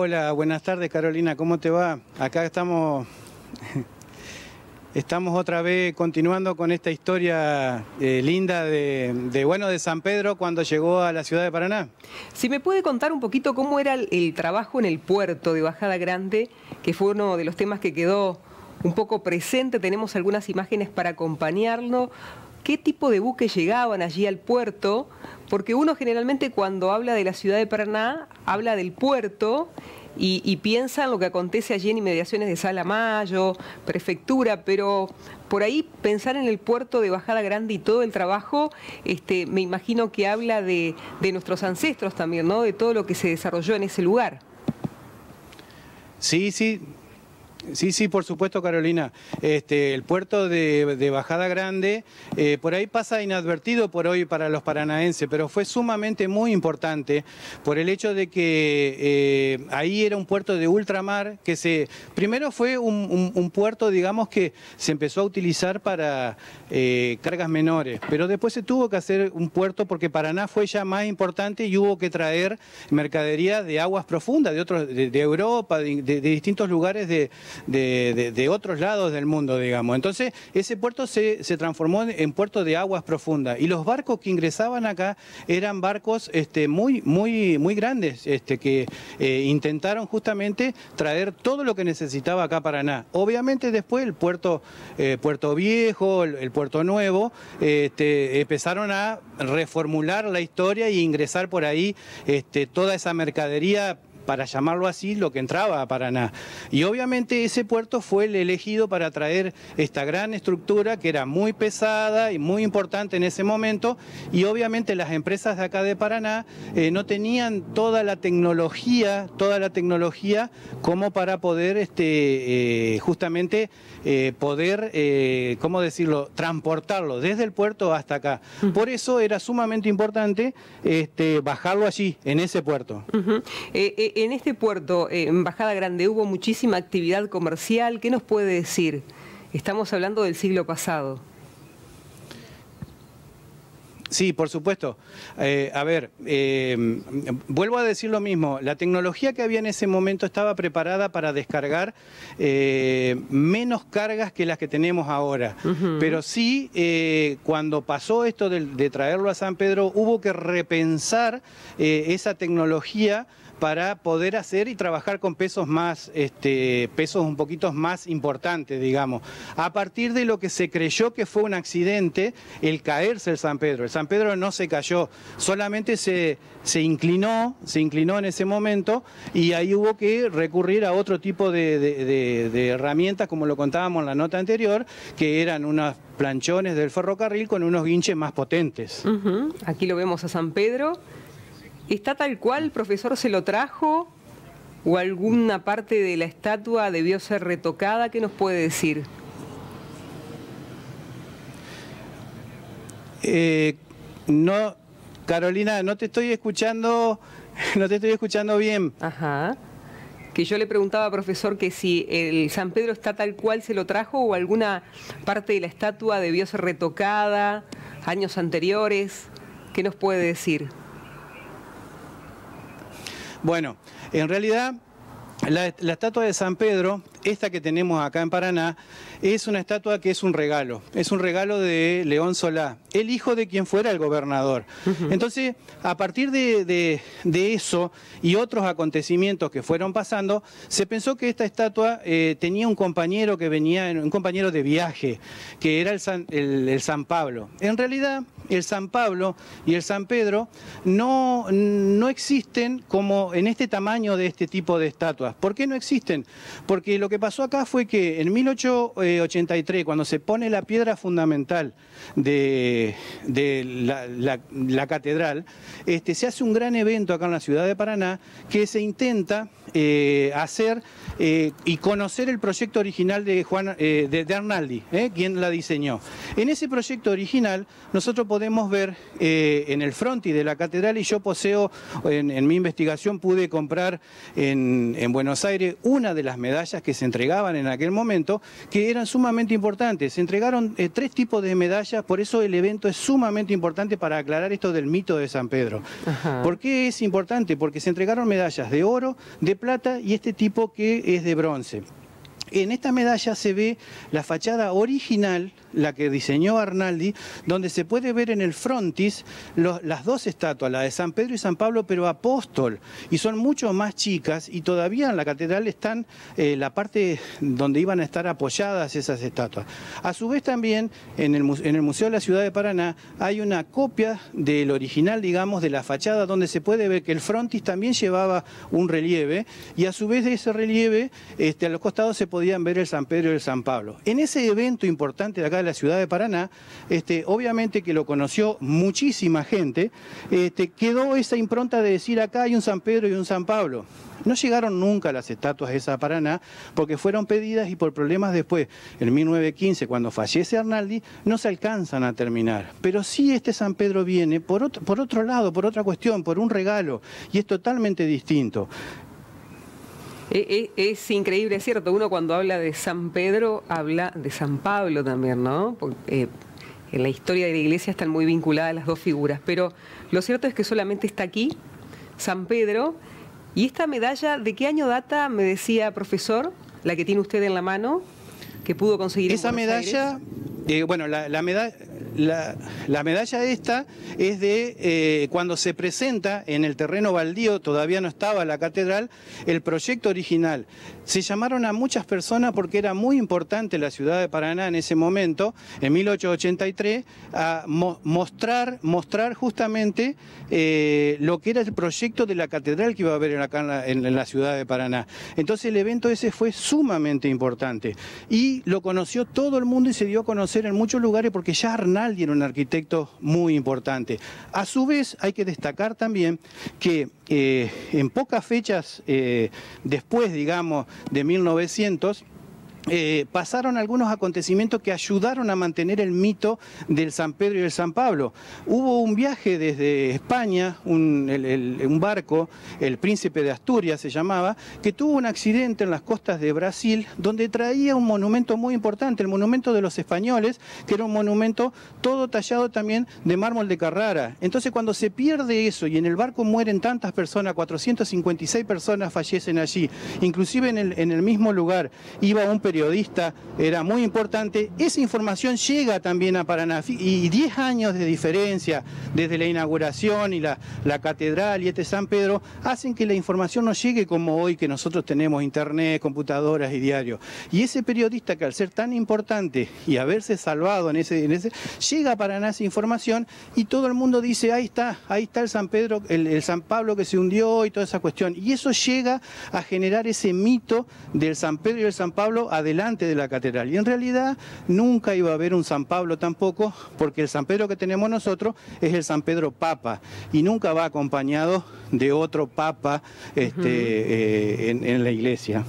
Hola, buenas tardes Carolina, ¿cómo te va? Acá estamos otra vez continuando con esta historia linda de San Pedro cuando llegó a la ciudad de Paraná. Si me puede contar un poquito cómo era el trabajo en el puerto de Bajada Grande, que fue uno de los temas que quedó un poco presente, tenemos algunas imágenes para acompañarlo. ¿Qué tipo de buques llegaban allí al puerto? Porque uno generalmente cuando habla de la ciudad de Paraná, habla del puerto y piensa en lo que acontece allí en inmediaciones de Salamayo, prefectura, pero por ahí pensar en el puerto de Bajada Grande y todo el trabajo, me imagino que habla de nuestros ancestros también, ¿no? De todo lo que se desarrolló en ese lugar. Sí, por supuesto, Carolina. El puerto de Bajada Grande, por ahí pasa inadvertido por hoy para los paranaenses, pero fue sumamente muy importante por el hecho de que ahí era un puerto de ultramar, que primero fue un puerto, digamos, que se empezó a utilizar para cargas menores, pero después se tuvo que hacer un puerto porque Paraná fue ya más importante y hubo que traer mercadería de aguas profundas, de Europa, de distintos lugares de otros lados del mundo, digamos. Entonces, ese puerto se transformó en puerto de aguas profundas y los barcos que ingresaban acá eran barcos muy grandes, que intentaron justamente traer todo lo que necesitaba acá Paraná. Obviamente después el Puerto Viejo, el Puerto Nuevo, empezaron a reformular la historia y ingresar por ahí toda esa mercadería, para llamarlo así, lo que entraba a Paraná. Y obviamente ese puerto fue el elegido para traer esta gran estructura que era muy pesada y muy importante en ese momento, y obviamente las empresas de acá de Paraná no tenían toda la tecnología como para poder justamente poder, ¿cómo decirlo?, transportarlo desde el puerto hasta acá. Por eso era sumamente importante bajarlo allí, en ese puerto. En este puerto, en Bajada Grande, hubo muchísima actividad comercial. ¿Qué nos puede decir? Estamos hablando del siglo pasado. Sí, por supuesto. Vuelvo a decir lo mismo. La tecnología que había en ese momento estaba preparada para descargar menos cargas que las que tenemos ahora. Pero sí, cuando pasó esto de traerlo a San Pedro, hubo que repensar esa tecnología para poder hacer y trabajar con pesos pesos un poquito más importantes, digamos. A partir de lo que se creyó que fue un accidente, el caerse el San Pedro. El San Pedro no se cayó, solamente se inclinó en ese momento, y ahí hubo que recurrir a otro tipo de herramientas, como lo contábamos en la nota anterior, que eran unos planchones del ferrocarril con unos guinches más potentes. Aquí lo vemos a San Pedro. ¿Está tal cual, profesor, se lo trajo? ¿O alguna parte de la estatua debió ser retocada? ¿Qué nos puede decir? No, Carolina, no te estoy escuchando bien. Ajá. Que yo le preguntaba, profesor, que si el San Pedro está tal cual se lo trajo o alguna parte de la estatua debió ser retocada, años anteriores. ¿Qué nos puede decir? Bueno, en realidad la estatua de San Pedro, esta que tenemos acá en Paraná, es una estatua que es un regalo de León Solá, el hijo de quien fuera el gobernador. Entonces, a partir de eso y otros acontecimientos que fueron pasando, se pensó que esta estatua tenía un compañero que venía, un compañero de viaje, que era el San Pablo. En realidad, el San Pablo y el San Pedro no existen como en este tamaño de este tipo de estatuas. ¿Por qué no existen? Porque lo que pasó acá fue que en 1883, cuando se pone la piedra fundamental de la catedral, se hace un gran evento acá en la ciudad de Paraná, que se intenta hacer y conocer el proyecto original de Arnaldi, quien la diseñó. En ese proyecto original nosotros podemos ver en el frontis de la catedral, y yo poseo, en mi investigación pude comprar en Buenos Aires una de las medallas que se entregaban en aquel momento, que eran sumamente importantes. Se entregaron 3 tipos de medallas, por eso el evento es sumamente importante para aclarar esto del mito de San Pedro. ¿Por qué es importante? Porque se entregaron medallas de oro, de plata y este tipo que es de bronce. En esta medalla se ve la fachada original, la que diseñó Arnaldi, donde se puede ver en el frontis las dos estatuas, la de San Pedro y San Pablo, pero apóstol, y son mucho más chicas, y todavía en la catedral están la parte donde iban a estar apoyadas esas estatuas. A su vez también en el Museo de la Ciudad de Paraná hay una copia del original, digamos, de la fachada, donde se puede ver que el frontis también llevaba un relieve, y a su vez de ese relieve, a los costados se podían ver el San Pedro y el San Pablo. En ese evento importante de acá de la ciudad de Paraná, obviamente que lo conoció muchísima gente, quedó esa impronta de decir acá hay un San Pedro y un San Pablo. No llegaron nunca las estatuas esas a Paraná porque fueron pedidas y por problemas después, en 1915, cuando fallece Arnaldi, no se alcanzan a terminar. Pero sí este San Pedro viene por otro lado, por otra cuestión, por un regalo, y es totalmente distinto. Es increíble, es cierto, uno cuando habla de San Pedro habla de San Pablo también, ¿no? Porque, en la historia de la iglesia están muy vinculadas las dos figuras, pero lo cierto es que solamente está aquí, San Pedro, y esta medalla, ¿de qué año data, me decía profesor, la que tiene usted en la mano, que pudo conseguir en Buenos medalla, bueno, la medalla esta es de cuando se presenta en el terreno baldío, todavía no estaba la catedral, el proyecto original. Se llamaron a muchas personas porque era muy importante la ciudad de Paraná en ese momento, en 1883, a mostrar justamente lo que era el proyecto de la catedral que iba a haber acá en la ciudad de Paraná. Entonces el evento ese fue sumamente importante y lo conoció todo el mundo y se dio a conocer en muchos lugares porque ya Arnaldi era un arquitecto muy importante. A su vez hay que destacar también que en pocas fechas después, digamos, de 1900, pasaron algunos acontecimientos que ayudaron a mantener el mito del San Pedro y el San Pablo. Hubo un viaje desde España, un barco, el Príncipe de Asturias se llamaba, que tuvo un accidente en las costas de Brasil, donde traía un monumento muy importante, el monumento de los españoles, que era un monumento todo tallado también de mármol de Carrara. Entonces cuando se pierde eso y en el barco mueren tantas personas, 456 personas fallecen allí, inclusive en el mismo lugar iba un periodista, era muy importante, esa información llega también a Paraná y 10 años de diferencia desde la inauguración y la catedral y San Pedro hacen que la información no llegue como hoy que nosotros tenemos internet, computadoras y diarios. Y ese periodista que al ser tan importante y haberse salvado en ese llega a Paraná esa información y todo el mundo dice ahí está el San Pedro, el San Pablo que se hundió y toda esa cuestión. Y eso llega a generar ese mito del San Pedro y el San Pablo adelante de la catedral. Y en realidad nunca iba a haber un San Pablo tampoco, porque el San Pedro que tenemos nosotros es el San Pedro Papa y nunca va acompañado de otro Papa en la iglesia.